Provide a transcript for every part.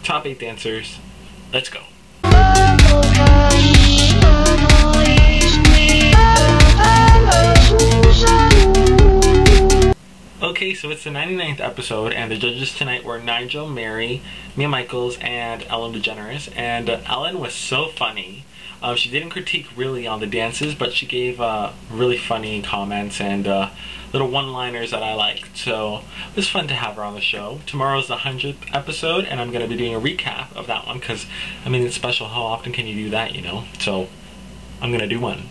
top 8 dancers. Let's go. Okay, so it's the 99th episode, and the judges tonight were Nigel, Mary, Mia Michaels, and Ellen Degenerous. And Ellen was so funny. She didn't critique really on the dances, but she gave really funny comments and little one-liners that I liked. So it was fun to have her on the show. Tomorrow's the 100th episode, and I'm going to be doing a recap of that one because, I mean, it's special. How often can you do that, you know? So I'm going to do one.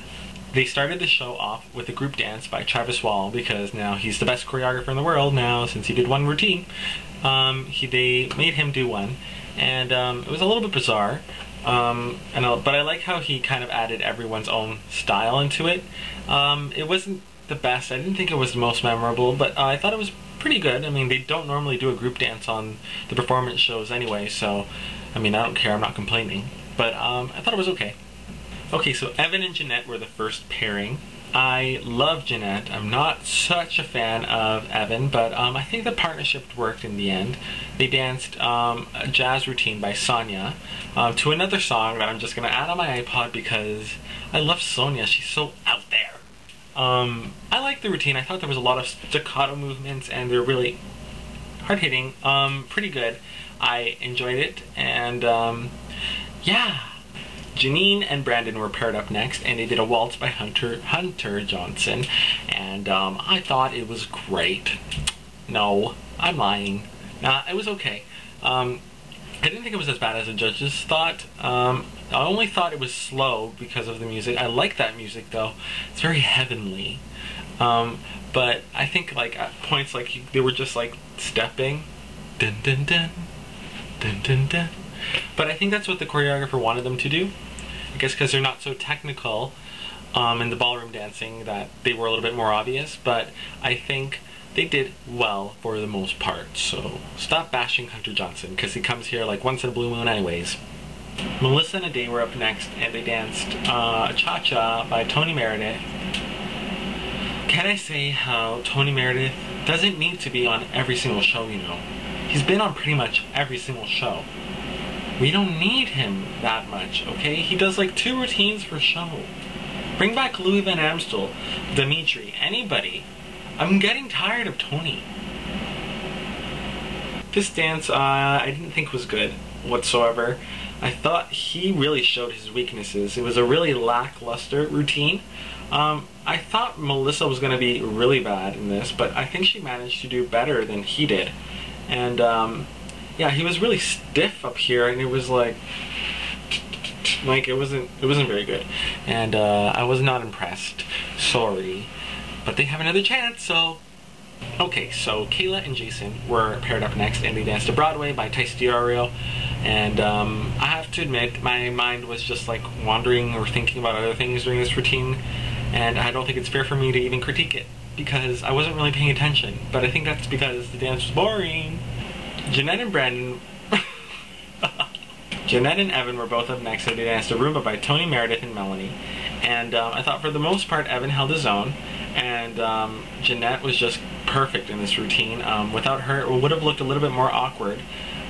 They started the show off with a group dance by Travis Wall because now he's the best choreographer in the world now since he did one routine. They made him do one, and it was a little bit bizarre. But I like how he kind of added everyone's own style into it. It wasn't the best. I didn't think it was the most memorable, but I thought it was pretty good. I mean, they don't normally do a group dance on the performance shows anyway, so I mean, I don't care. I'm not complaining. But I thought it was okay. Okay, so Evan and Janette were the first pairing. I love Janette. I'm not such a fan of Evan, but I think the partnership worked in the end. They danced a jazz routine by Sonya to another song that I'm just going to add on my iPod because I love Sonya. She's so out there. I liked the routine. I thought there was a lot of staccato movements and they're really hard-hitting. Pretty good. I enjoyed it, and yeah. Jeanine and Brandon were paired up next, and they did a waltz by Hunter Johnson, and I thought it was great. No, I'm lying. Nah, it was okay. I didn't think it was as bad as the judges thought. I only thought it was slow because of the music. I like that music though. It's very heavenly. But I think like at points like they were just like stepping, dun dun dun, dun dun dun. But I think that's what the choreographer wanted them to do. I guess because they're not so technical in the ballroom dancing that they were a little bit more obvious. But I think they did well for the most part. So stop bashing Hunter Johnson because he comes here like once in a blue moon anyways. Melissa and Ade were up next, and they danced Cha-Cha by Tony Meredith. Can I say how Tony Meredith doesn't need to be on every single show, you know? He's been on pretty much every single show. We don't need him that much, okay? He does like 2 routines per show. Bring back Louis Van Amstel, Dimitri, anybody. I'm getting tired of Tony. This dance, I didn't think was good whatsoever. I thought he really showed his weaknesses. It was a really lackluster routine. I thought Melissa was going to be really bad in this, but I think she managed to do better than he did. And yeah, he was really stiff up here, and it was like it wasn't very good, and I was not impressed. Sorry, but they have another chance. So okay, so Kayla and Jason were paired up next, and they danced to Broadway by Tyce Orio. And I have to admit, my mind was just like wandering or thinking about other things during this routine, and I don't think it's fair for me to even critique it because I wasn't really paying attention. But I think that's because the dance was boring. Janette and Brandon Janette and Evan were both up next, and they danced a Rumba by Tony Meredith and Melanie. And I thought for the most part Evan held his own, and Janette was just perfect in this routine. Without her it would have looked a little bit more awkward,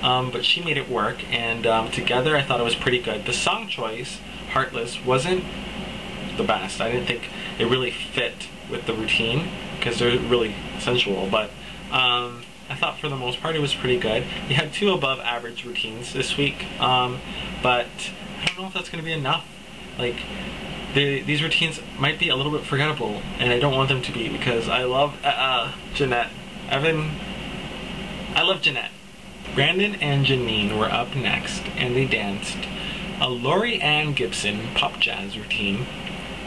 but she made it work, and together I thought it was pretty good. The song choice, Heartless, wasn't the best. I didn't think it really fit with the routine because they're really sensual, but I thought for the most part it was pretty good. They had 2 above average routines this week, but I don't know if that's going to be enough. Like, these routines might be a little bit forgettable, and I don't want them to be because I love Janette. I love Janette. Brandon and Jeanine were up next, and they danced a Laurie and Gibson pop jazz routine,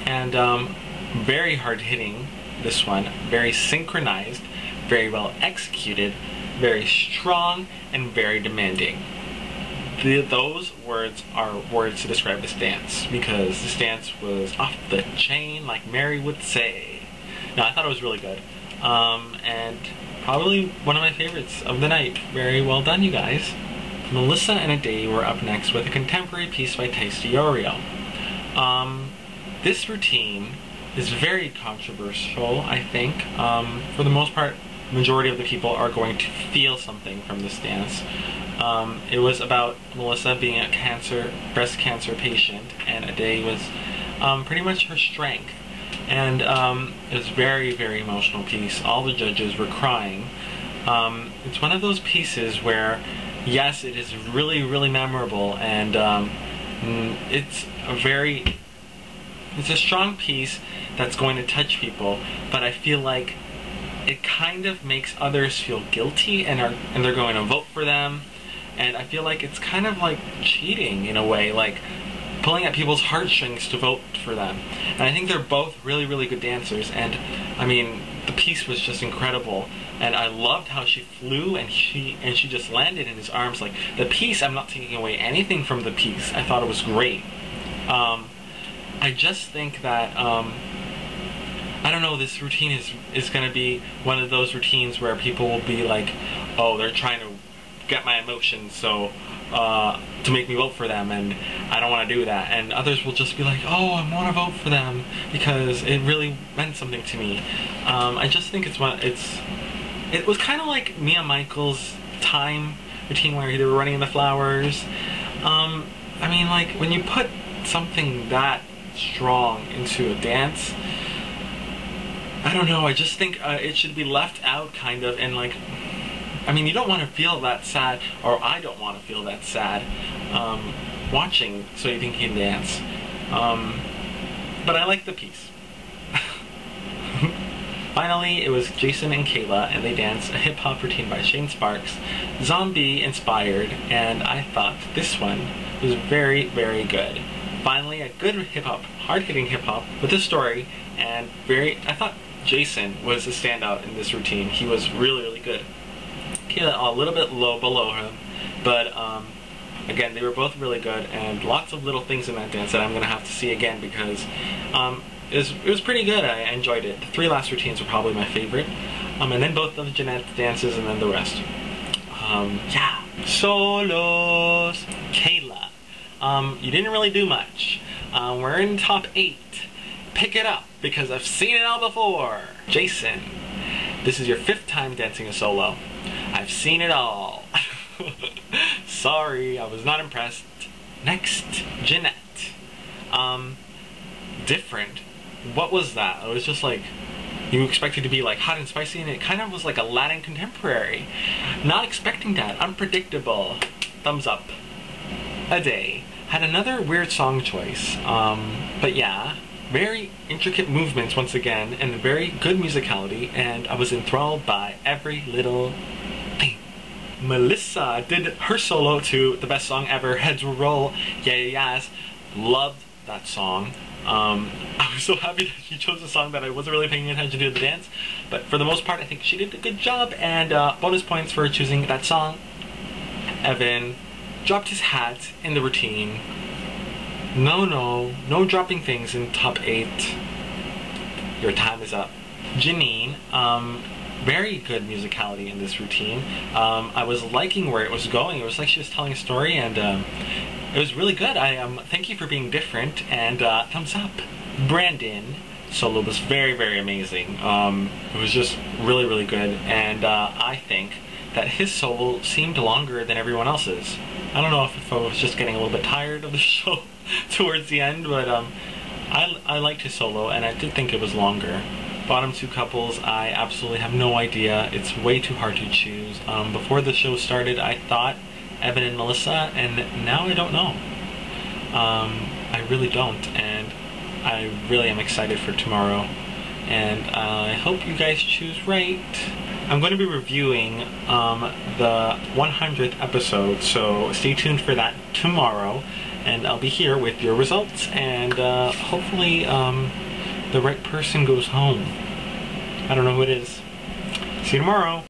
and very hard hitting this one, very synchronized, very well executed, very strong, and very demanding. Those words are words to describe this dance, because this dance was off the chain, like Mary would say. No, I thought it was really good, and probably one of my favorites of the night. Very well done, you guys. Melissa and Ade were up next with a contemporary piece by Tyce Orio. This routine is very controversial, I think. For the most part, majority of the people are going to feel something from this dance. It was about Melissa being a breast cancer patient, and a day was pretty much her strength. And it was very, very emotional piece. All the judges were crying. It's one of those pieces where, yes, it is really, really memorable, and it's a strong piece that's going to touch people, but I feel like it kind of makes others feel guilty and they're going to vote for them, and I feel like it's kind of like cheating in a way, like pulling at people's heartstrings to vote for them. And I think they're both really, really good dancers, and I mean, the piece was just incredible, and I loved how she flew and she just landed in his arms. Like, the piece, I'm not taking away anything from the piece. I thought it was great. I just think that I don't know, this routine is going to be one of those routines where people will be like, oh, they're trying to get my emotions, so to make me vote for them, and I don't want to do that. And others will just be like, oh, I want to vote for them because it really meant something to me. I just think it was kind of like Mia Michaels' time routine where they were running in the flowers. I mean, like, when you put something that strong into a dance, I don't know, I just think it should be left out, kind of, and like, I mean, you don't want to feel that sad, or I don't want to feel that sad watching So You Think You Can Dance. But I like the piece. Finally, it was Jason and Kayla, and they danced a hip-hop routine by Shane Sparks, zombie-inspired, and I thought this one was very, very good. Finally, a good hip-hop, hard-hitting hip-hop with a story, and I thought Jason was a standout in this routine. He was really, really good. Kayla a little bit below him, but again, they were both really good, and lots of little things in that dance that I'm going to have to see again because it was pretty good. I enjoyed it. The 3 last routines were probably my favorite, and then both of Janette's dances, and then the rest. Yeah. Solos. Kayla. You didn't really do much. We're in top 8. Pick it up, because I've seen it all before. Jason, this is your 5th time dancing a solo. I've seen it all. Sorry, I was not impressed. Next, Janette. Different. What was that? It was just like, you expected to be like hot and spicy, and it kind of was like a Latin contemporary. Not expecting that. Unpredictable. Thumbs up. A day. Had another weird song choice. But yeah, very intricate movements once again, and very good musicality, and I was enthralled by every little thing. Melissa did her solo to the best song ever, Heads Will Roll, Yeah Yeah Yeahs. Loved that song. I was so happy that she chose a song that I wasn't really paying attention to the dance, but for the most part I think she did a good job, and bonus points for choosing that song. Evan dropped his hat in the routine. No dropping things in top 8. Your time is up. Jeanine, very good musicality in this routine. I was liking where it was going. It was like she was telling a story, and it was really good. Thank you for being different, and thumbs up. Brandon solo was very, very amazing. It was just really, really good, and I think that his solo seemed longer than everyone else's. I don't know if I was just getting a little bit tired of the show towards the end, but I liked his solo, and I did think it was longer. Bottom 2 couples, I absolutely have no idea. It's way too hard to choose. Before the show started, I thought Evan and Melissa, and now I don't know. I really don't, and I really am excited for tomorrow, and I hope you guys choose right. I'm going to be reviewing the 100th episode, so stay tuned for that tomorrow, and I'll be here with your results, and hopefully the right person goes home. I don't know who it is. See you tomorrow.